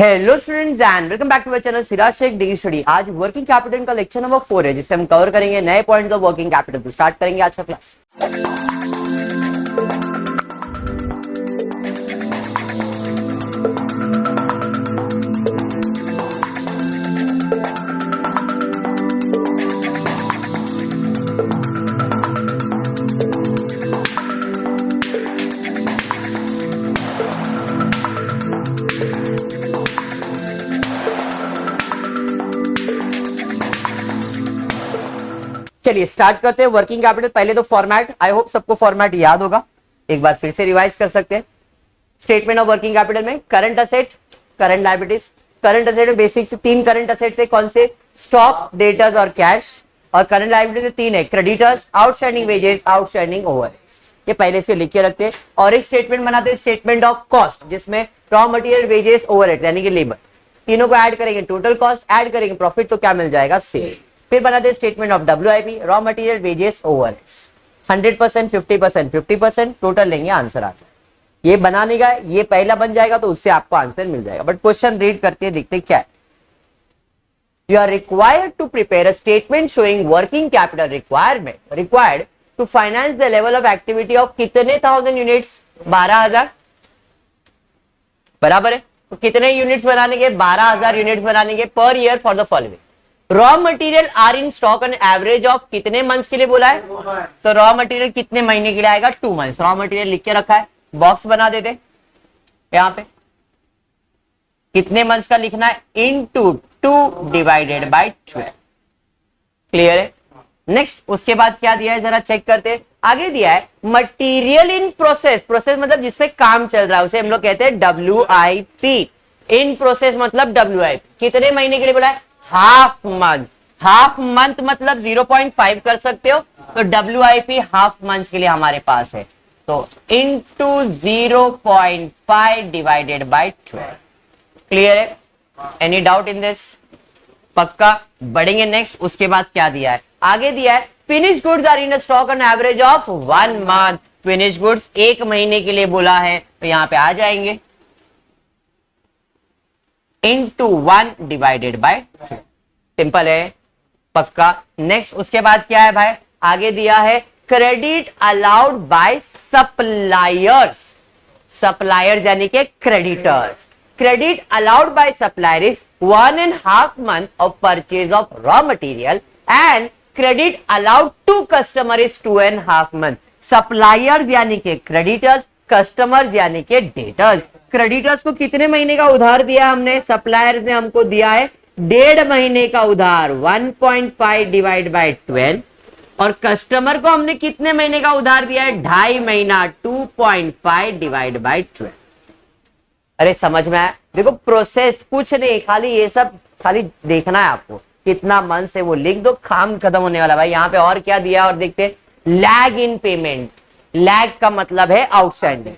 Hello students and welcome back to my channel Siraj Shaikh degree study. आज working capital का lecture number 4 है, जिससे हम कवर करेंगे नए पॉइंट्स ऑफ वर्किंग कैपिटल। तो स्टार्ट करेंगे आज का क्लास। चलिए स्टार्ट करते हैं वर्किंग कैपिटल। पहले तो फॉर्मेट, आई होप सबको फॉर्मेट याद होगा, एक बार फिर से रिवाइज कर सकते हैं। स्टेटमेंट ऑफ वर्किंग कैपिटल में current asset, current liabilities. Current asset में बेसिक से 3 करंट असेट है, कौन से? स्टॉक, डेटर्स और कैश। और करंट लायबिलिटीज में 3 है, creditors, outstanding wages, outstanding overheads. ये पहले से लिख के रखते हैं। और एक स्टेटमेंट बनाते हैं, स्टेटमेंट ऑफ कॉस्ट, जिसमें रॉ मटेरियल, वेजेस, ओवरहेड यानी कि लेबर, तीनों को ऐड करेंगे, टोटल कॉस्ट ऐड करेंगे, प्रॉफिट तो क्या मिल जाएगा? सेल्स। फिर बनाते हैं statement of WIP, raw material, wages, overheads. 100%, 50%, 50% total लेंगे, आंसर आता है। ये बनाने का ये पहला बन जाएगा तो उससे आपको आंसर मिल जाएगा। बट क्वेश्चन रीड करते हैं, देखते क्या है। You are required to prepare a statement showing working capital required to finance the level of activity of कितने 1000 यूनिट्स? 12,000 बराबर है। तो कितने यूनिट्स बनाने के? 12,000 यूनिट्स बनाने के per year for the following. Raw material are in stock an average of कितने मंथ्स के लिए बोला है? तो रॉ मटेरियल कितने महीने के लिए आएगा? 2 मंथ्स। रॉ मटेरियल लिख के रखा है, बॉक्स बना देते यहां पे। कितने मंथ्स का लिखना है? Into 2 divided by 12। क्लियर है? नेक्स्ट उसके बाद क्या दिया है, जरा चेक करते। आगे दिया है मटेरियल इन प्रोसेस। प्रोसेस मतलब जिसपे काम चल रहा है, उसे हम लोग कहते हैं WIP। इन प्रोसेस मतलब WIP। कितने महीने के लिए बोला है? Half month. हाफ मंथ मतलब 0.5 कर सकते हो, तो WIP हाफ मंथ के लिए हमारे पास है, तो इनटू 0.5 डिवाइडेड बाय 12। क्लियर है? Any doubt in this? पक्का? बढ़ेंगे नेक्स्ट। उसके बाद क्या दिया है? आगे दिया है finish goods are in stock on average of 1 month. Finish goods 1 महीने के लिए बोला है, तो यहां पे आ जाएंगे इनटू 1 डिवाइडेड बाय 2। सिंपल है, पक्का। नेक्स्ट उसके बाद क्या है भाई? आगे दिया है credit allowed by suppliers. Suppliers यानी के creditors. Credit allowed by supplier is 1.5 month of purchase of raw material and credit allowed to customer is 2.5 month. Suppliers यानी के क्रेडिटर्स, कस्टमर्स यानी के डेटर्स। क्रेडिटर्स को कितने महीने का उधार दिया हमने? सप्लायर्स ने हमको दिया है 1.5 महीने का उधार, 1.5 डिवाइड बाय 12। और कस्टमर को हमने कितने महीने का उधार दिया है? 2.5 महीना, 2.5 डिवाइड बाय 12। अरे समझ में आया? देखो प्रोसेस कुछ नहीं, खाली ये सब खाली देखना है आपको। कितना मंथ से वो लिख दो, काम खत्म होने वाला भाई। यहाँ पे और क्या दिया और देखते। लैग इन पेमेंट। लैग का मतलब है outstanding.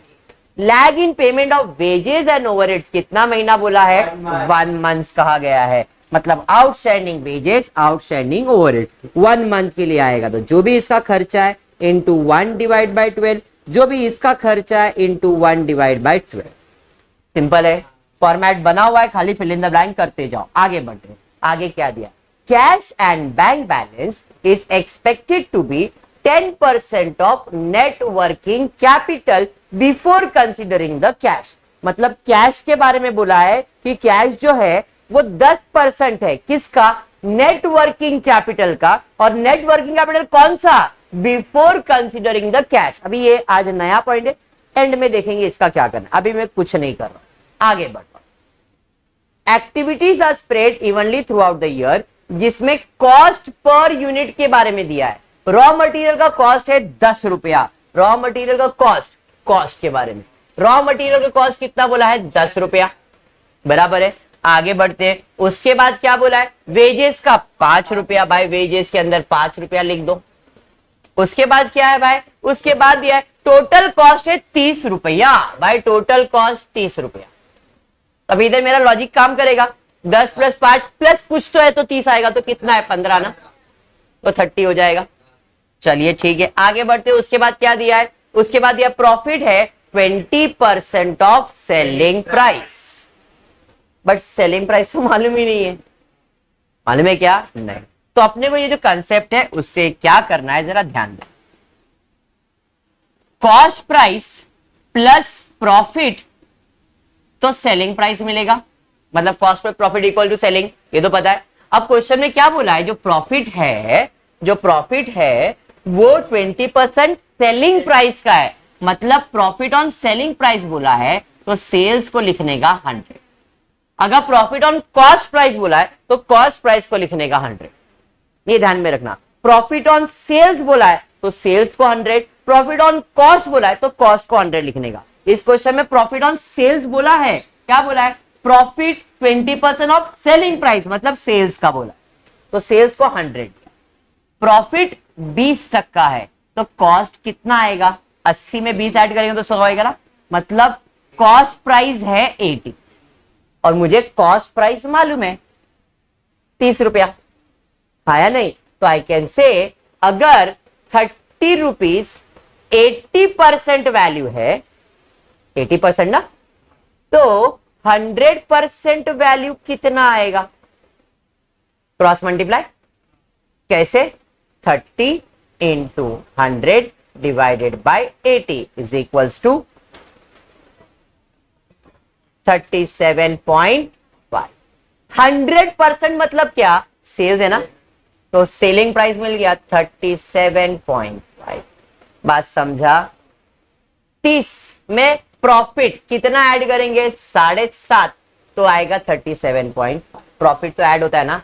Lag in payment of wages and overheads कितना महीना बोला है? 1 मंथ कहा गया है। मतलब outstanding wages, outstanding overhead 1 month के लिए आएगा, तो जो भी इसका खर्चा है इनटू 1 डिवाइड बाय 12, जो भी इसका खर्चा है इनटू 1 डिवाइड बाय 12। सिंपल है, फॉर्मेट बना हुआ है, खाली फिल इन द ब्लैंक करते जाओ। आगे बढ़ते। आगे क्या दिया? Cash and bank balance is expected to be 10% of net working capital before considering the cash. मतलब कैश के बारे में बोला है कि कैश जो है वो 10% है, किसका? नेट वर्किंग कैपिटल का। और नेट वर्किंग कैपिटल कौन सा? Before considering the cash. अभी ये आज नया पॉइंट है, एंड में देखेंगे इसका क्या करना। अभी मैं कुछ नहीं कर रहा, आगे बढ़। Activities are spread evenly throughout the year, जिसमें कॉस्ट पर यूनिट के बारे में दिया है। रॉ मटेरियल का कॉस्ट है 10 रुपया। रॉ मटेरियल का कॉस्ट के बारे में, रॉ मटेरियल का कॉस्ट कितना बोला है? 10 रुपया, बराबर है। आगे बढ़ते हैं। उसके बाद क्या बोला है? वेजेस का 5 रुपया। भाई वेजेस के अंदर 5 रुपया लिख दो। उसके बाद क्या है भाई? उसके बाद दिया है टोटल कॉस्ट है 30 रुपया। भाई टोटल कॉस्ट 30 रुपया। अब इधर मेरा लॉजिक काम करेगा। 10 + 5 प्लस कुछ तो है, तो 30 आएगा, तो कितना है? 15 ना, तो 30 हो जाएगा। चलिए ठीक है, आगे बढ़ते। उसके बाद क्या दिया है? उसके बाद दिया प्रॉफिट है 20% of selling price. But selling price तो मालूम ही नहीं है। मालूम है क्या? नहीं। तो अपने को ये जो कंसेप्ट है उससे क्या करना है जरा ध्यान दें। कॉस्ट प्राइस प्लस प्रॉफिट तो सेलिंग प्राइस मिलेगा, मतलब cost plus profit equal to selling, ये तो पता है। अब क्वेश्चन में क्या बोला है, जो प्रॉफिट है वो 20% सेलिंग प्राइस का है, मतलब प्रॉफिट ऑन सेलिंग प्राइस बोला है तो सेल्स को लिखने का 100। अगर प्रॉफिट ऑन कॉस्ट प्राइस बोला है तो कॉस्ट प्राइस को लिखने का 100। ये ध्यान में रखना। प्रॉफिट ऑन सेल्स बोला है तो सेल्स को 100, प्रॉफिट ऑन कॉस्ट बोला है तो कॉस्ट को 100 लिखने का। इस क्वेश्चन में प्रॉफिट ऑन सेल्स बोला है, क्या बोला है? प्रॉफिट 20% ऑफ सेलिंग प्राइस, मतलब सेल्स का बोला, तो सेल्स को 100। प्रॉफिट 20% है तो कॉस्ट कितना आएगा? 80 में 20 ऐड करेंगे तो 100 आएगा ना, मतलब कॉस्ट प्राइस है 80 और मुझे कॉस्ट प्राइस मालूम है 30 रुपया, आया नहीं? तो आई कैन से अगर 30 रुपीज 80% वैल्यू है, 80% ना, तो 100% वैल्यू कितना आएगा? क्रॉस मल्टीप्लाई कैसे? 30 into 100 divided by 80 is equals to 37.5। 100% मतलब क्या? सेल्स है ना, तो सेलिंग प्राइस मिल गया 37.5। बात समझा? 30 में प्रॉफिट कितना ऐड करेंगे? 7.5, तो आएगा 37.5। प्रॉफिट तो ऐड होता है ना।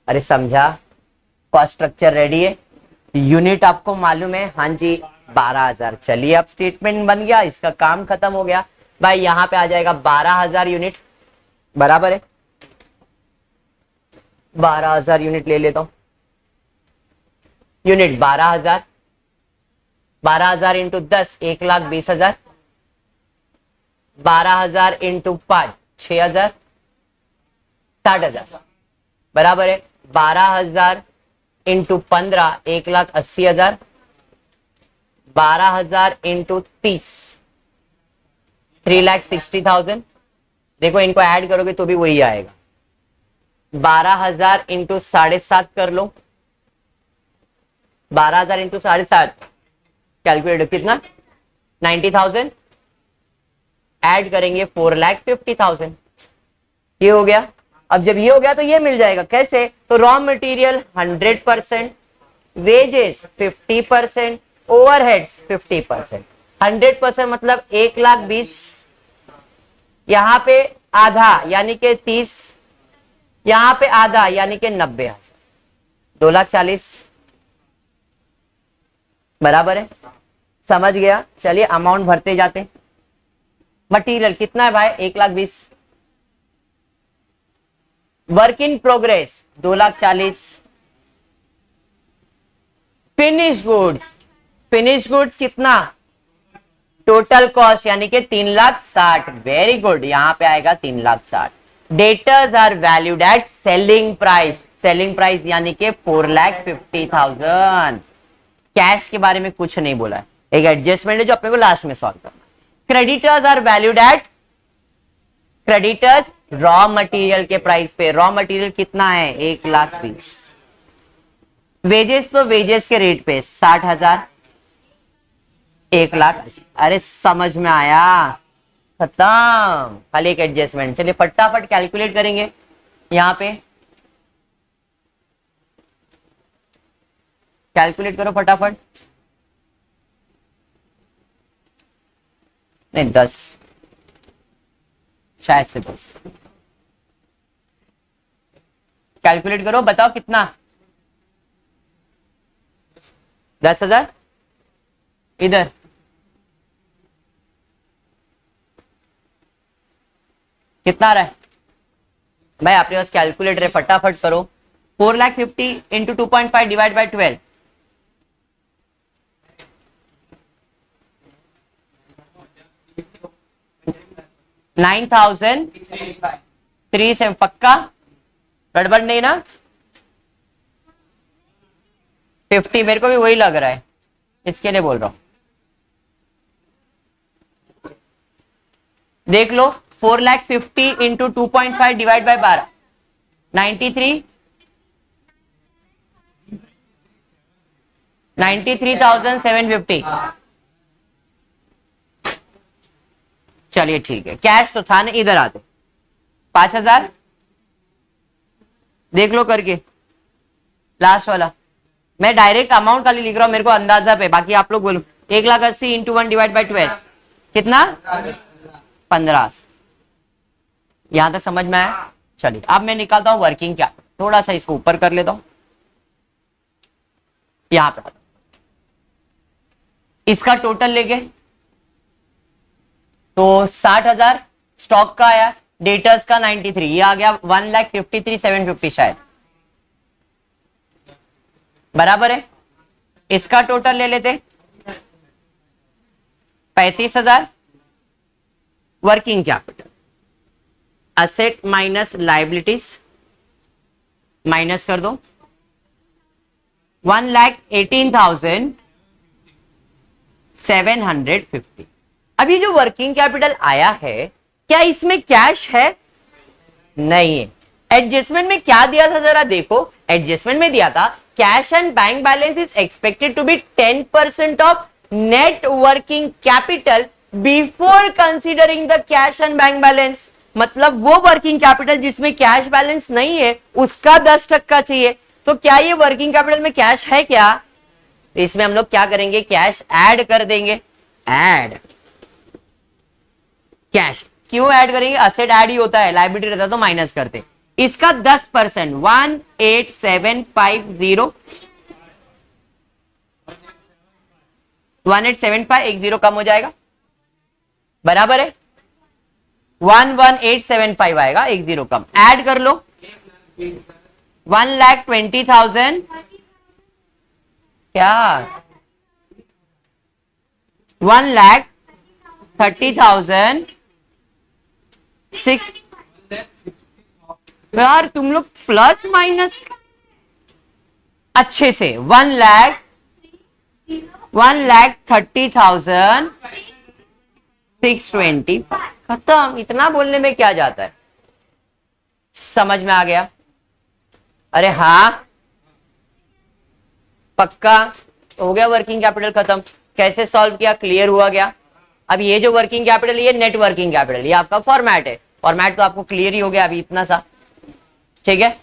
अरे समझा? कॉस्ट स्ट्रक्चर रेडी है, यूनिट आपको मालूम है, हाँ जी 12,000। चलिए अब स्टेटमेंट बन गया, इसका काम खत्म हो गया भाई। यहां पे आ जाएगा 12,000 यूनिट, बराबर है 12,000 यूनिट ले लेता हूं। यूनिट 12,000, 12,000 इंटू 10 1,20,000, 12,000 इंटू 5 6,000, 60,000, बराबर है 12,000 इंटू 15 1,80,000, 12,000 इंटू 30 3,60,000। देखो इनको ऐड करोगे तो भी वही आएगा। 12,000 इंटू 7.5 कर लो, 12,000 इंटू 7.5 कैलकुलेट कितना? 90,000। ऐड करेंगे 4,50,000। ये हो गया। अब जब ये हो गया तो ये मिल जाएगा कैसे? तो रॉ मटेरियल 100%, वेजेस 50%, ओवरहेड्स 50%। 100% मतलब 1,20,000, यहां पे आधा यानी कि 30, यहां पे आधा यानी कि 90,000, 2,40,000, बराबर है। समझ गया? चलिए अमाउंट भरते जाते हैं। मटेरियल कितना है भाई? 1,20,000। Work in progress 2,40,000। Finish goods कितना? टोटल कॉस्ट यानी कि 3,60,000। वेरी गुड, यहां पे आएगा 3,60,000। Debtors are valued at selling price, selling price यानी कि 4,50,000। कैश के बारे में कुछ नहीं बोला है, एक एडजस्टमेंट है जो अपने को लास्ट में सॉल्व करना। Creditors are valued at, creditors raw material के प्राइस पे, रॉ मटेरियल कितना है? 1,20,000। वेजेस तो वेजेस के रेट पे 60,000, 1,80,000। अरे समझ में आया? खत्म, खाली एक एडजस्टमेंट। चलिए फटाफट कैलकुलेट करेंगे। यहां पे कैलकुलेट करो फटाफट। नहीं 10, शायद से 10। कैलकुलेट करो, बताओ कितना? 10,000। इधर कितना आ रहा है भाई? आपके पास कैलकुलेटर है, फटाफट करो। 4,50,000 इंटू 2.5 डिवाइड बाई 12, 9,307। पक्का? गड़बड़ नहीं ना? 50 मेरे को भी वही लग रहा है, इसके लिए बोल रहा हूं। देख लो 4,50,000 इंटू 2.5 डिवाइड बाय 12, 93,750। चलिए ठीक है, कैश तो था ना, इधर आते 5,000 देख लो करके, लास्ट वाला। मैं डायरेक्ट अमाउंट खाली लिख रहा हूं, मेरे को अंदाजा पे, बाकी आप लोग बोलो। 1,80,000 इंटू 1 डिवाइड बाई 12 कितना? 15। यहां तक समझ में आया? चलिए अब मैं निकालता हूं वर्किंग क्या, थोड़ा सा इसको ऊपर कर लेता हूं, यहां पे इसका टोटल लेके तो 60,000 स्टॉक का आया, डेटर्स का 93, ये आ गया 1,53,750 शायद, बराबर है। इसका टोटल ले लेते 35,000, working capital, asset minus liabilities minus कर दो, 1,18,750। अभी जो वर्किंग कैपिटल आया है, क्या इसमें कैश है? नहीं है। एडजस्टमेंट में क्या दिया था जरा देखो, एडजस्टमेंट में दिया था cash and bank balance is expected to be 10% of net working capital before considering the cash and bank balance. मतलब वो वर्किंग कैपिटल जिसमें कैश बैलेंस नहीं है उसका 10% चाहिए। तो क्या ये वर्किंग कैपिटल में कैश है क्या? तो इसमें हम लोग क्या करेंगे, कैश ऐड कर देंगे। ऐड कैश क्यों ऐड करेंगे? असेट ऐड ही होता है, लायबिलिटी रहता तो माइनस करते। इसका 10% 18750 18750 कम हो जाएगा, बराबर है 11875 आएगा, 10 कम। ऐड कर लो 1,20,000 क्या 1,30,000 6। यार तुम लोग प्लस माइनस अच्छे से 1,30,620 खत्म। इतना बोलने में क्या जाता है, समझ में आ गया? अरे हाँ पक्का हो गया, वर्किंग कैपिटल खत्म। कैसे सॉल्व किया, क्लियर हुआ गया। अब ये जो वर्किंग कैपिटल, ये नेट वर्किंग कैपिटल, ये आपका फॉर्मेट है। फॉर्मेट तो आपको क्लियर ही हो गया अभी इतना सा, ठीक है?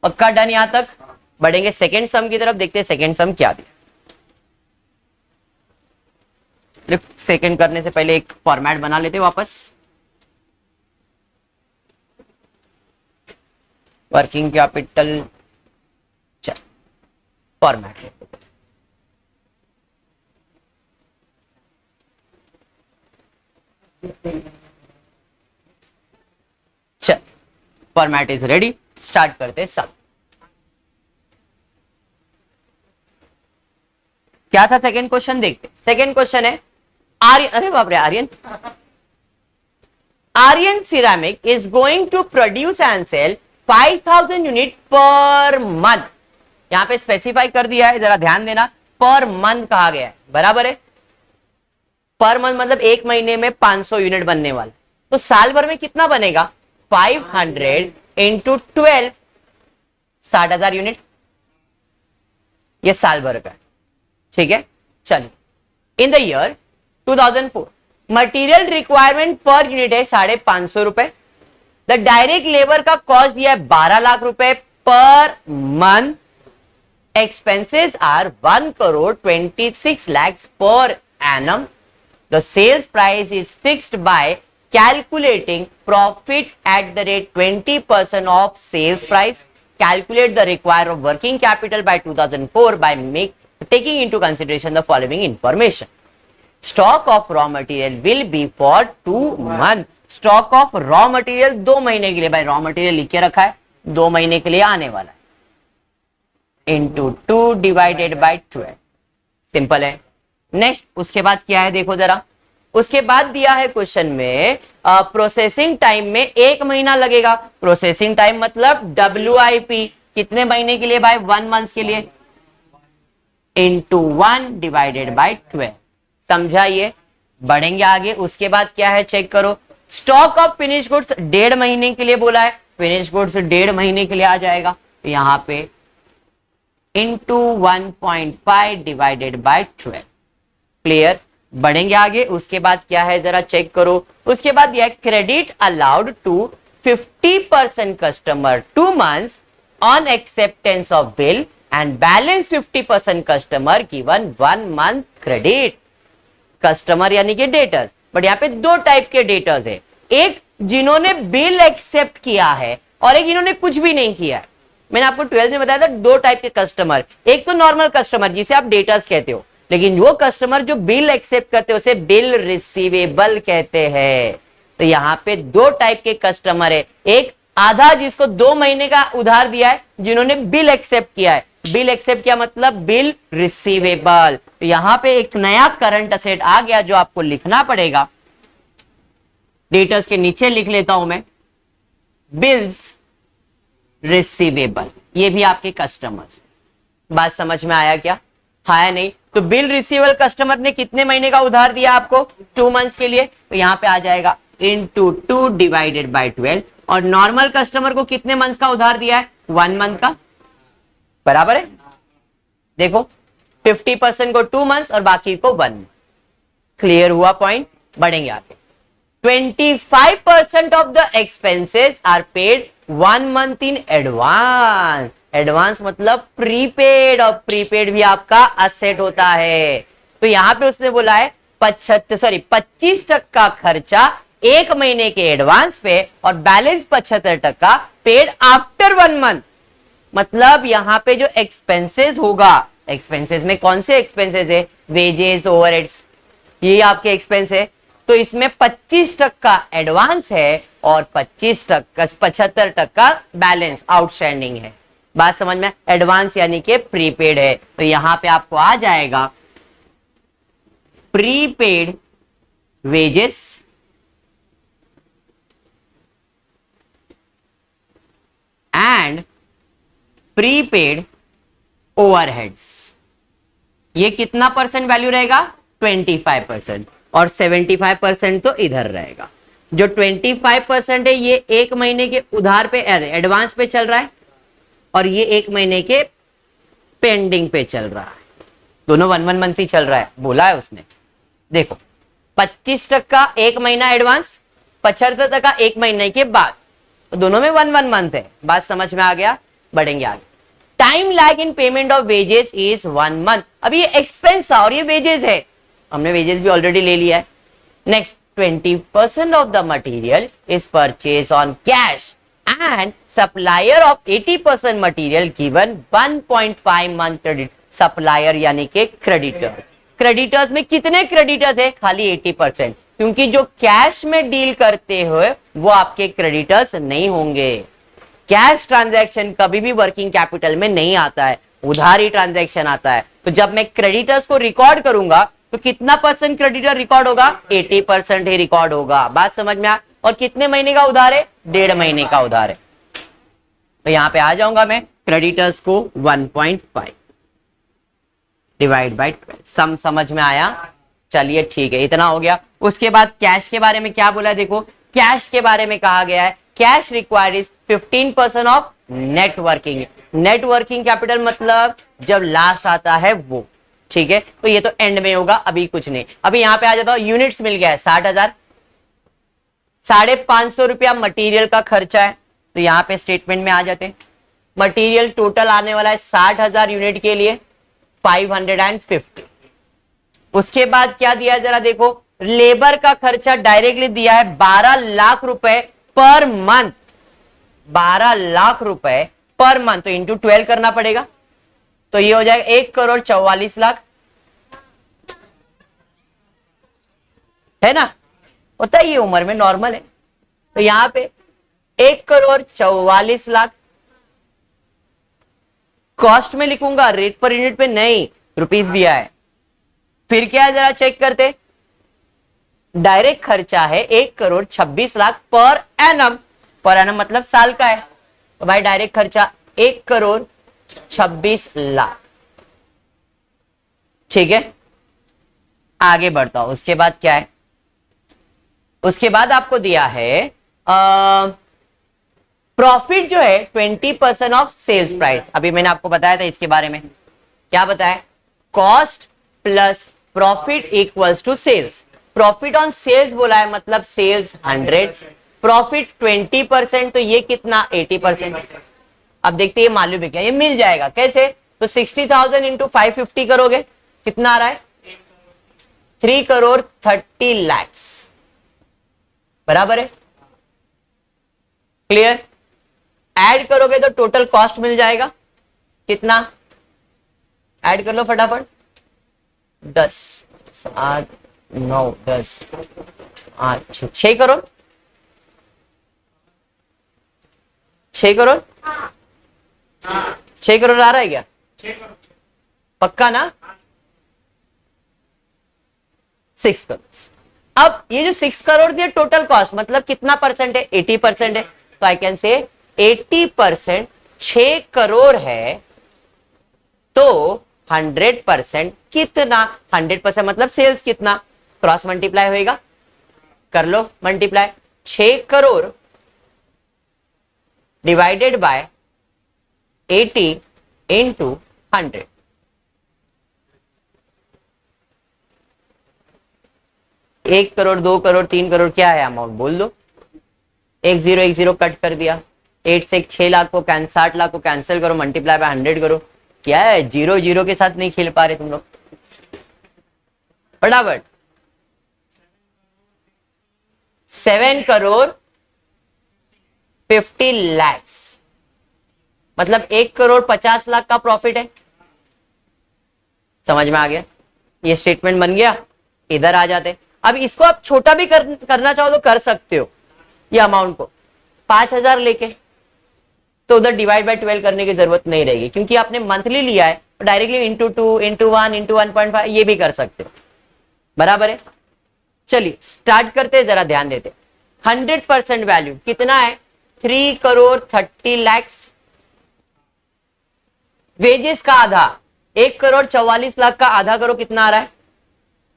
पक्का डन। यहां तक बढ़ेंगे सेकेंड सम की तरफ, देखते हैं सेकेंड सम क्या दिया। सेकेंड करने से पहले एक फॉर्मेट बना लेते वापस। वर्किंग कैपिटल फॉर्मेट चल, फॉर्मेट इज रेडी, स्टार्ट करते सब। क्या था सेकंड क्वेश्चन, देखते। सेकंड क्वेश्चन है आर्यन, अरे बाप रे, Aryan ceramic is going to produce and sell 5,000 unit per month. यहां पे स्पेसिफाई कर दिया है, जरा ध्यान देना, पर मंथ कहा गया है, बराबर है। पर मंथ मतलब एक महीने में 500 यूनिट बनने वाला, तो साल भर में कितना बनेगा? 500 इंटू 12, 60,000 यूनिट, ये साल भर का है, ठीक है? चलिए, in the year 2004 material requirement per unit है 550 रुपए। द डायरेक्ट लेबर का कॉस्ट दिया है 12 लाख रुपए per month. Expenses are 1,26 lakhs per annum. The sales price is fixed by calculating profit at the rate 20% of sales price. Calculate the required working capital by 2004 by taking into consideration the following information. Stock of raw material will be for 2 months. Stock of raw material 2 महीने के लिए, भाई raw material लिख के रखा है, 2 महीने के लिए आने वाला है, into 2 divided by 12। सिंपल है। नेक्स्ट उसके बाद क्या है देखो जरा, उसके बाद दिया है क्वेश्चन में प्रोसेसिंग टाइम में 1 महीना लगेगा। प्रोसेसिंग टाइम मतलब WIP कितने महीने के लिए भाई? 1 मंथ के लिए, इंटू 1 डिवाइडेड बाई 12। समझाइए, बढ़ेंगे आगे। उसके बाद क्या है चेक करो, स्टॉक ऑफ फिनिश गुड्स 1.5 महीने के लिए बोला है, फिनिश गुड्स 1.5 महीने के लिए आ जाएगा, तो यहां पे इंटू 1.5 डिवाइडेड बाय 12। क्लियर, बढ़ेंगे आगे। उसके बाद क्या है जरा चेक करो, उसके बाद यह credit allowed to 50% customer 2 months on acceptance of bill and balance 50% customer given 1 month credit. Customer यानी कि डेटर्स, बट यहाँ पे 2 टाइप के डेटर्स है, एक जिन्होंने बिल एक्सेप्ट किया है और एक जिन्होंने कुछ भी नहीं किया है। मैंने आपको 12th में बताया था 2 टाइप के कस्टमर, एक तो नॉर्मल कस्टमर जिसे आप डेटर्स कहते हो, लेकिन वो कस्टमर जो बिल एक्सेप्ट करते हैं उसे बिल रिसीवेबल कहते हैं। तो यहाँ पे 2 टाइप के कस्टमर है, एक आधा जिसको 2 महीने का उधार दिया है जिन्होंने बिल एक्सेप्ट किया है, बिल एक्सेप्ट किया मतलब बिल रिसीवेबल। तो यहां पे एक नया करंट असेट आ गया जो आपको लिखना पड़ेगा, डेटर्स के नीचे लिख लेता हूं मैं, बिल्स रिसीवेबल, ये भी आपके कस्टमर्स। बात समझ में आया क्या? हाँ या नहीं? तो बिल रिसीवेबल कस्टमर ने कितने महीने का उधार दिया आपको? 2 months के लिए, तो यहां पे आ जाएगा इंटू 2 डिवाइडेड बाई 12। और नॉर्मल कस्टमर को कितने मंथ्स का उधार दिया है? 1 month का, बराबर है। देखो 50% को 2 months और बाकी को 1। क्लियर हुआ पॉइंट? बढ़ेंगे आगे। 25% of the expenses are paid 1 month in advance. Advance मतलब प्रीपेड, और प्रीपेड भी आपका असेट होता है। तो यहां पे उसने बोला है 25% का खर्चा 1 महीने के एडवांस पे और बैलेंस 75% पेड आफ्टर 1 month। मतलब यहां पे जो एक्सपेंसेस होगा, एक्सपेंसेस में कौन से एक्सपेंसेस है? वेजेस, ओवरहेड्स, ये आपके एक्सपेंस है। तो इसमें 25% एडवांस है और 75% बैलेंस आउटस्टैंडिंग है। बात समझ में? एडवांस यानी कि प्रीपेड है, तो यहां पे आपको आ जाएगा prepaid wages and prepaid overheads. ये कितना परसेंट वैल्यू रहेगा? 25%, और 75% तो इधर रहेगा। जो 25% है ये 1 महीने के उधार पे एडवांस पे चल रहा है, और ये 1 महीने के पेंडिंग पे चल रहा है। दोनों 1 मंथ ही चल रहा है, बोला है उसने। देखो 25% 1 महीना एडवांस, 75% 1 महीने के बाद, तो दोनों में 1 मंथ है। बात समझ में आ गया? बढ़ेंगे आगे। Time lag in payment of wages is 1 month। अभी ये एक्सपेंस और ये वेजेस है, हमने वेजेस भी ऑलरेडी ले लिया है। Next, 20% of the material is purchase on cash and supplier of 80% material given 1.5 month credit. Supplier यानी कि क्रेडिटर। क्रेडिटर्स में कितने क्रेडिटर्स है? खाली 80%, क्योंकि जो कैश में डील करते हुए वो आपके क्रेडिटर्स नहीं होंगे। कैश ट्रांजैक्शन कभी भी वर्किंग कैपिटल में नहीं आता है, उधारी ट्रांजैक्शन आता है। तो जब मैं क्रेडिटर्स को रिकॉर्ड करूंगा तो कितना परसेंट क्रेडिटर रिकॉर्ड होगा? 80% ही रिकॉर्ड होगा। बात समझ में आ? और कितने महीने का उधार है? 1.5 महीने का उधार है। तो यहां पे आ जाऊंगा मैं, क्रेडिटर्स को 1.5 डिवाइड बाय 12। सम समझ में आया? चलिए ठीक है, इतना हो गया। उसके बाद कैश के बारे में क्या बोला? देखो कैश के बारे में कहा गया है cash required is 15% of networking. Networking capital मतलब जब लास्ट आता है वो, ठीक है। तो ये तो एंड में होगा, अभी कुछ नहीं। अभी यहां पे आ जाता हूं, यूनिट्स मिल गया है 60,000, 550 रुपया मटीरियल का खर्चा है। तो यहां पे स्टेटमेंट में आ जाते हैं, मटीरियल टोटल आने वाला है 60,000 यूनिट के लिए 550। उसके बाद क्या दिया है जरा देखो, लेबर का खर्चा डायरेक्टली दिया है 12 लाख रुपए पर मंथ। 12 लाख रुपए पर मंथ, तो इंटू 12 करना पड़ेगा, तो ये हो जाएगा 1,44,00,000, है ना? होता है ये उम्र में, नॉर्मल है। तो यहां पे 1,44,00,000 कॉस्ट में लिखूंगा, रेट पर यूनिट पे नहीं, रुपीस दिया है। फिर क्या है जरा चेक करते, डायरेक्ट खर्चा है 1,26,00,000 पर एनम। पर एनम मतलब साल का है, तो भाई डायरेक्ट खर्चा 1,26,00,000, ठीक है। आगे बढ़ता हूं, उसके बाद क्या है, उसके बाद आपको दिया है प्रॉफिट जो है 20% ऑफ सेल्स प्राइस। अभी मैंने आपको बताया था इसके बारे में, क्या बताया, cost plus profit equals to sales. Profit on sales बोला है, मतलब सेल्स 100, प्रॉफिट 20%, तो ये कितना 80%। अब देखते हैं मालूम है क्या, ये मिल जाएगा कैसे, तो 60,000 इंटू 550 करोगे, कितना आ रहा है 3 करोड़ 30 लाख, बराबर है, क्लियर। ऐड करोगे तो टोटल कॉस्ट मिल जाएगा, कितना, ऐड कर लो फटाफट, 10 7 9 10 8 6 करोड़, 6 करोड़ 6 करोड़ आ रहा है क्या, पक्का ना, 6 करोड़। अब ये जो 6 करोड़ ये टोटल कॉस्ट मतलब कितना परसेंट है, 80% है, तो आई कैन से 80% 6 करोड़ है, तो 100% कितना, 100% मतलब सेल्स कितना, क्रॉस मल्टीप्लाई होएगा, कर लो multiply, 6 crore divided by 80 into 100, एक करोड़ 2 करोड़ 3 करोड़ क्या है अमाउंट बोल दो, एक जीरो कट कर दिया, 8 से 6 लाख को 60 लाख को कैंसिल करो, मल्टीप्लाई बाय 100 करो, क्या है जीरो जीरो के साथ नहीं खेल पा रहे तुम लोग, फटाफट 7 करोड़ 50 लाख, मतलब 1 करोड़ 50 लाख का प्रॉफिट है, समझ में आ गया, ये स्टेटमेंट बन गया। इधर आ जाते, अब इसको आप छोटा भी करना चाहो तो कर सकते हो, ये अमाउंट को 5,000 लेके, तो उधर डिवाइड बाय 12 करने की जरूरत नहीं रहेगी, क्योंकि आपने मंथली लिया है, तो डायरेक्टली इंटू 2 इंटू 1 इंटू 1.5 ये भी कर सकते हो, बराबर है। चलिए स्टार्ट करते हैं, जरा ध्यान देते, 100% वैल्यू कितना है, 3 करोड़ 30 लाख, वेजेस का आधा 1 करोड़ 44 लाख का आधा करो, कितना आ रहा है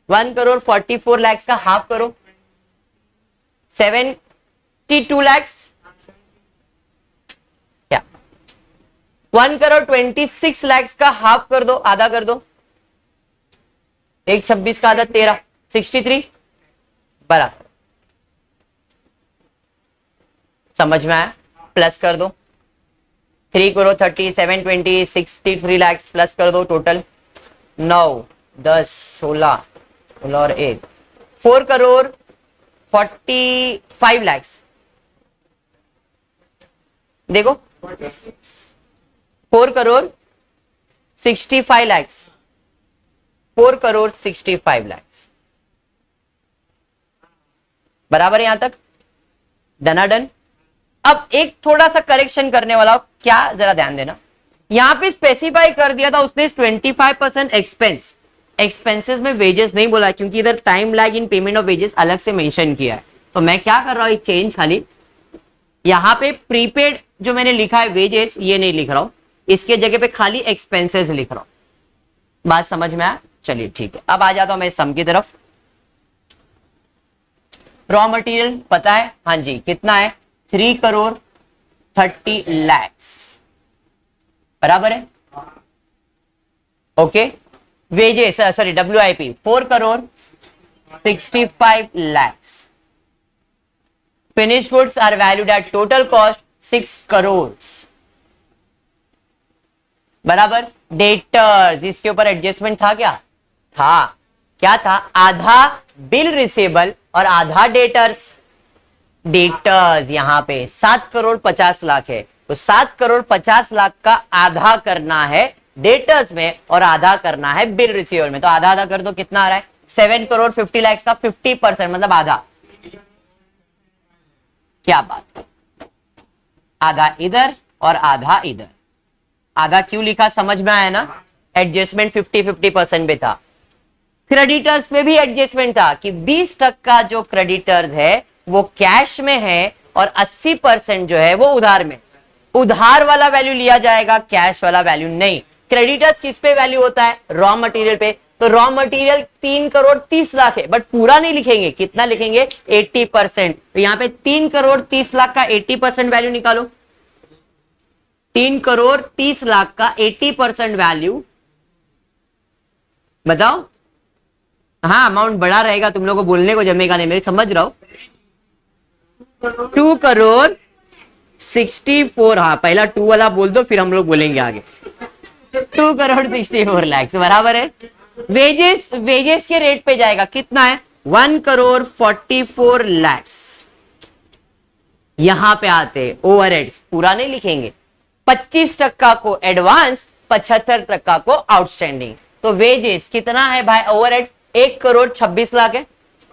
1 करोड़ 44 लाख का हाफ करो, 72 लाख, क्या 1 करोड़ 26 लाख का हाफ कर दो, आधा कर दो, 1 26 का आधा 13, 63, बराबर, समझ में आया, प्लस कर दो, 3 करोड़ 30 7 20 63 लाख प्लस कर दो, टोटल 9 10 16 और 1 4 करोड़ 45 लाख, देखो 4 करोड़ 65 लाख, 4 करोड़ 65 लाख, बराबर है यहां तक, डनाडन। अब एक थोड़ा सा करेक्शन करने वाला हो, क्या जरा ध्यान देना, यहां पे स्पेसिफाई कर दिया था उसने 25% एक्सपेंस, एक्सपेंसेस में वेजेस नहीं बोला, क्योंकि इधर time lag in payment of wages अलग से मेंशन किया है, तो मैं क्या कर रहा हूं एक चेंज, खाली यहां पे प्रीपेड जो मैंने लिखा है वेजेस ये नहीं लिख रहा हूं, इसके जगह पे खाली एक्सपेंसेस लिख रहा हूं, बात समझ में आया, चलिए ठीक है। अब आ जाता हूं मैं सम की तरफ, रॉ मटेरियल पता है, हाँ जी कितना है 3 करोड़ 30 लाख, बराबर है, okay. Wages sorry WIP 4 crore 65 lakh, finish goods are valued at total cost 6 crore, बराबर। डेटर्स, इसके ऊपर एडजस्टमेंट था क्या, था, क्या था, आधा बिल रिसेबल और आधा डेटर्स, डेटर्स यहां पे 7 करोड़ 50 लाख है, तो 7 करोड़ 50 लाख का आधा करना है डेटर्स में और आधा करना है बिल रिसीवर में, तो आधा आधा कर दो, कितना आ रहा है 7 करोड़ 50 लाख का 50% मतलब आधा, क्या बात, आधा इधर और आधा इधर, आधा क्यों लिखा समझ में आया ना, एडजस्टमेंट 50-50% पे था। क्रेडिटर्स में भी एडजस्टमेंट था कि 20% जो क्रेडिटर्स है वो कैश में है और 80% जो है वो उधार में, उधार वाला वैल्यू लिया जाएगा, कैश वाला वैल्यू नहीं। क्रेडिटर्स किस पे वैल्यू होता है, रॉ मटेरियल पे, तो रॉ मटेरियल 3,30,00,000 है, बट पूरा नहीं लिखेंगे, कितना लिखेंगे 80%। तो यहाँ पे 3,30,00,000 का 80% वैल्यू निकालो। 3,30,00,000 का 80% वैल्यू बताओ। हाँ अमाउंट बड़ा रहेगा, तुम लोगों को बोलने को जमेगा नहीं, मेरी समझ रहा हो। 2,64,00,000, हाँ पहला 2 वाला बोल दो फिर हम लोग बोलेंगे आगे। 2,64,00,000 बराबर है। वेजेस, वेजेस के रेट पे जाएगा, कितना है 1,44,00,000। यहां पे आते ओवरहेड्स पूरा नहीं लिखेंगे, 25% को एडवांस, 75% को आउटस्टैंडिंग। तो वेजेस कितना है भाई, ओवरहेड्स 1,26,00,000 है।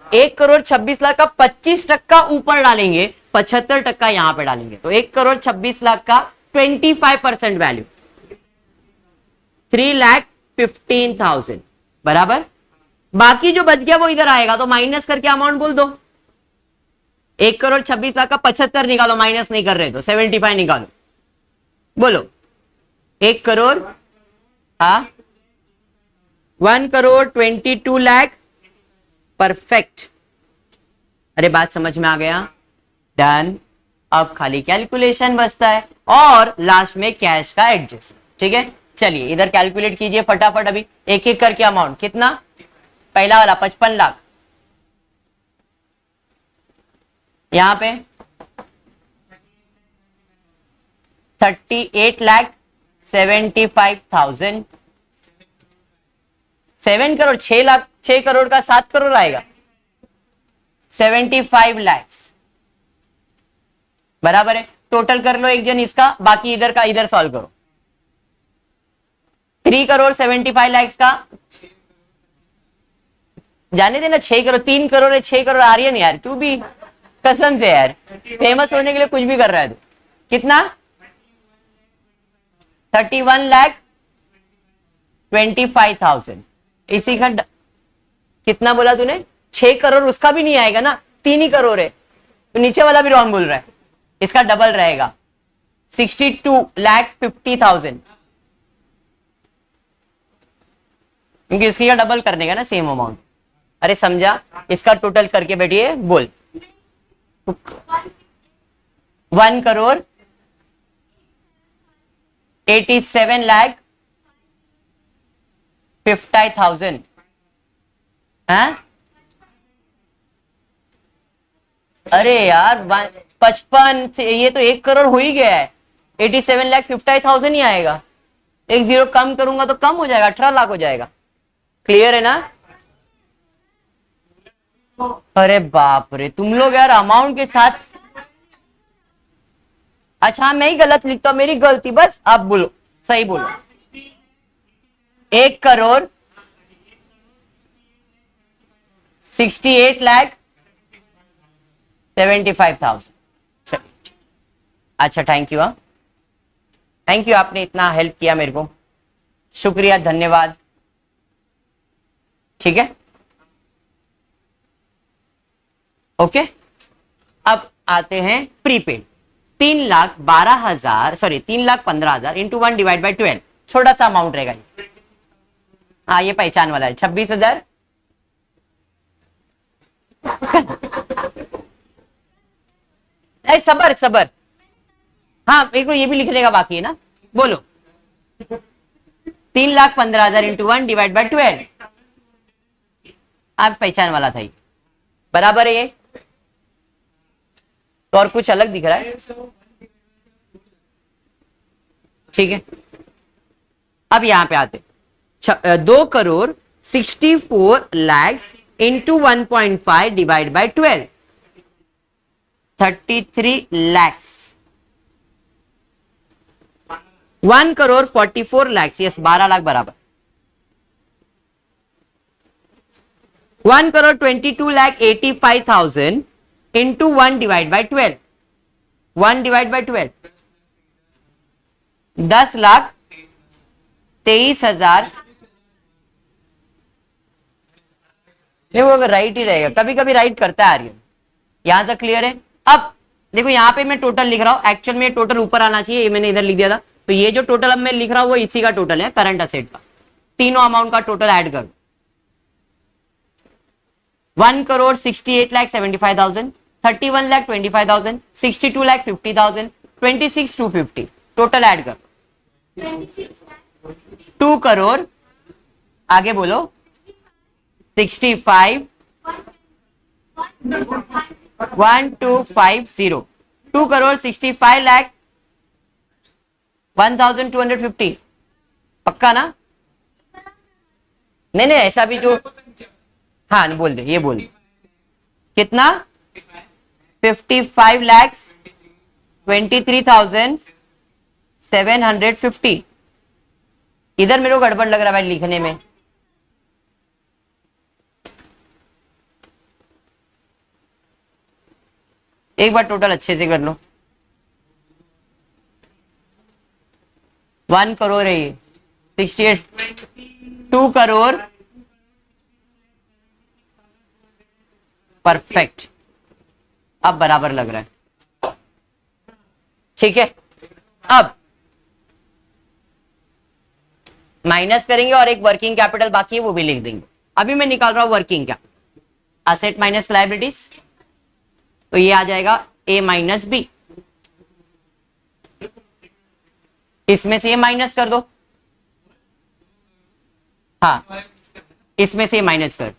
1,26,00,000 का 25% ऊपर डालेंगे, 75% यहां पे डालेंगे, तो 1,26,00,000 का 25% वैल्यू 3,15,000 बराबर। बाकी जो बच गया वो इधर आएगा, तो माइनस करके अमाउंट बोल दो। 1,26,00,000 का 75 निकालो, माइनस नहीं कर रहे तो 75 निकालो, बोलो 1 करोड़, हाँ 1,22,00,000 परफेक्ट। अरे बात समझ में आ गया, डन। अब खाली कैलकुलेशन बचता है और लास्ट में कैश का एडजस्ट, ठीक है। चलिए इधर कैलकुलेट कीजिए फटाफट, अभी एक एक करके अमाउंट। कितना, पहला वाला 55 लाख, यहां पे 38,75,000, 7 करोड़, 6 लाख, 6 करोड़ का 7 करोड़ आएगा, 75 लाख बराबर है। टोटल कर लो एक जन इसका, बाकी इधर का इधर सॉल्व करो। 3,75,00,000 का जाने देना, 6 करोड़, 3 करोड़ है, 6 करोड़ आर्यन यार तू भी कसम से यार, फेमस होने के लिए कुछ भी कर रहा है तू। कितना, 31,25,000। इसी का कितना बोला तूने, 6 करोड़, उसका भी नहीं आएगा ना, 3 ही करोड़ है, तो नीचे वाला भी रॉन्ग बोल रहा है, इसका डबल रहेगा 62,50,000, क्योंकि इसकी का डबल करने का ना सेम अमाउंट। अरे समझा, इसका टोटल करके बैठिए बोल। 1,87,50,000 है। अरे यार 55 ये तो 1 करोड़ हो ही गया है, 87,50,000 ही आएगा। एक जीरो कम करूंगा तो कम हो जाएगा, 18 लाख हो जाएगा। क्लियर है ना। अरे बाप रे तुम लोग यार अमाउंट के साथ, अच्छा मैं ही गलत लिखता हूं, मेरी गलती, बस आप बोलो सही बोलो। 1,68,75,000। अच्छा थैंक यू, हाँ थैंक यू, आपने इतना हेल्प किया मेरे को, शुक्रिया धन्यवाद। ठीक है ओके। अब आते हैं prepaid. 3,12,000 sorry 3,15,000 into 1 divide by 12, छोटा सा अमाउंट रहेगा। हाँ ये पहचान वाला है, 26,000। सबर सबर, हाँ एक ये भी लिखने का बाकी है ना, बोलो 3,15,000 इंटू 1 डिवाइड बाई 12, आप पहचान वाला था ये, बराबर है ये, तो और कुछ अलग दिख रहा है। ठीक है अब यहां पे आते 2,64,00,000 into 1.5 divide by 12, 33 lakh. 1,44,00,000 yes 12 lakh बराबर। 1,22,85,000 into 1 divide by 12, 1 divide by 12 10,23,000। देखो अगर राइट ही रहेगा, कभी कभी राइट करता है आर्यन, यहां तक क्लियर है। अब देखो यहां पे मैं टोटल लिख रहा हूं, एक्चुअल में टोटल ऊपर आना चाहिए, ये मैंने इधर लिख दिया था, तो ये जो टोटल अब मैं लिख रहा हूं वो इसी का टोटल है करंट असेट का, तीनों अमाउंट का टोटल ऐड कर दो। 1,68,75,000, 31,25,000, 62,50,000, 26,250. टोटल ऐड कर 2 करोड़, आगे बोलो 65 1250, 2 करोड़ 65 लाख 1,250. पक्का ना? नहीं ऐसा भी जो, हाँ नहीं बोल दे, ये बोल कितना 55 lakhs 23,750. इधर मेरे को गड़बड़ लग रहा है भाई लिखने में. एक बार टोटल अच्छे से कर लो. 1 करोड़ है ये 68, 2 करोड़. परफेक्ट, अब बराबर लग रहा है. ठीक है, अब माइनस करेंगे और एक वर्किंग कैपिटल बाकी है वो भी लिख देंगे. अभी मैं निकाल रहा हूं working capital, asset minus liabilities, तो ये आ जाएगा ए माइनस बी. इसमें से ये माइनस कर दो, हाँ इसमें से माइनस कर.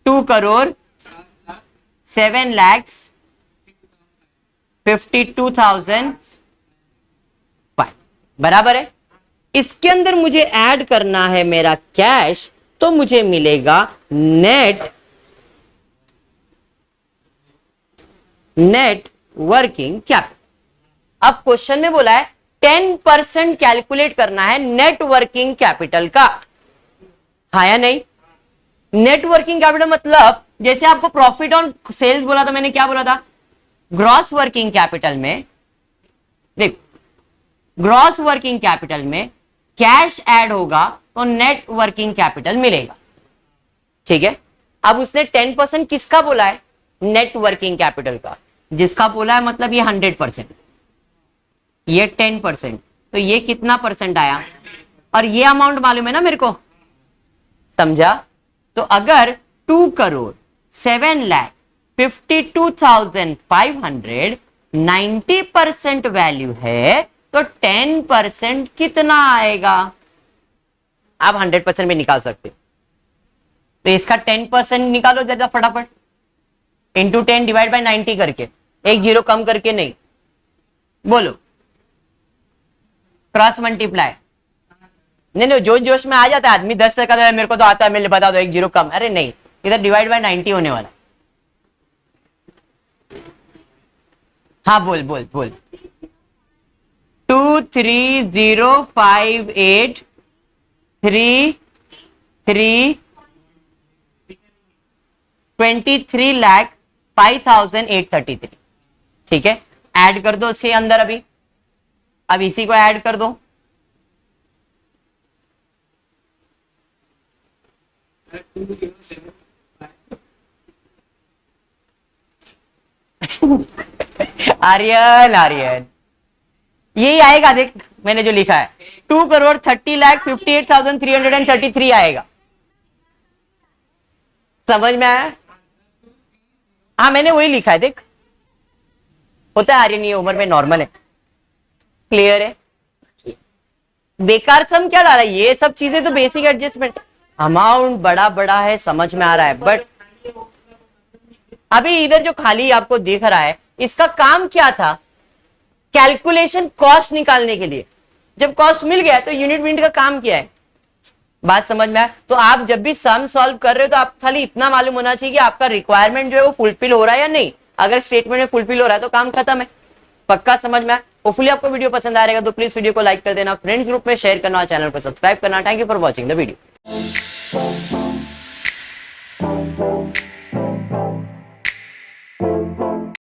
2 करोड़ 7,52,005 बराबर है. इसके अंदर मुझे ऐड करना है मेरा कैश, तो मुझे मिलेगा नेट वर्किंग कैपिटल. अब क्वेश्चन में बोला है 10% कैलकुलेट करना है नेट वर्किंग कैपिटल का, हाँ या नहीं? नेट वर्किंग कैपिटल मतलब जैसे आपको प्रॉफिट ऑन सेल्स बोला था, मैंने क्या बोला था? ग्रॉस वर्किंग कैपिटल में, देख ग्रॉस वर्किंग कैपिटल में कैश ऐड होगा तो नेट वर्किंग कैपिटल मिलेगा. ठीक है, अब उसने 10% किसका बोला है? नेट वर्किंग कैपिटल का. जिसका बोला है मतलब ये 100%, ये 10%, तो ये कितना परसेंट आया? और ये अमाउंट मालूम है ना मेरे को, समझा? तो अगर 2 करोड़ 7,52,500 90% वैल्यू है तो 10% कितना आएगा? आप 100% में निकाल सकते, तो इसका 10% निकालो जरा फटाफट. इंटू 10 डिवाइड बाय 90 करके, एक जीरो कम करके नहीं, बोलो क्रॉस मल्टीप्लाई. नहीं जोश जोश में आ जाता है आदमी, 10% मेरे को तो आता है, मेरे बता दो एक जीरो कम. अरे नहीं, इधर डिवाइड बाय 90 होने वाला. हाँ बोल बोल बोल. 23,058,323,05,833. ठीक है, ऐड कर दो इसके अंदर. अभी अब इसी को ऐड कर दो. आर्यन आर्यन यही आएगा, देख मैंने जो लिखा है 2 करोड़ 30,58,333 आएगा. समझ में आया? हाँ मैंने वही लिखा है, देख होता है आर्यन, ये उम्र में नॉर्मल है. क्लियर है? बेकार सम क्या डाला? ये सब चीजें तो बेसिक एडजस्टमेंट. अमाउंट बड़ा बड़ा है, समझ में आ रहा है, बट अभी इधर जो खाली आपको दिख रहा है इसका काम क्या था? कैलकुलेशन कॉस्ट निकालने के लिए. जब कॉस्ट मिल गया तो यूनिट यूनिट का काम क्या है? बात समझ में आया? तो आप जब भी सम सॉल्व कर रहे हो तो आप खाली इतना मालूम होना चाहिए कि आपका रिक्वायरमेंट जो है वो फुलफिल हो रहा है या नहीं. अगर स्टेटमेंट में फुलफिल हो रहा है तो काम खत्म है. पक्का समझ में आया? होपफुली आपको वीडियो पसंद आएगा तो प्लीज वीडियो को लाइक कर देना, फ्रेंड्स ग्रुप में शेयर करना, चैनल पर सब्सक्राइब करना. Thank you for watching the video.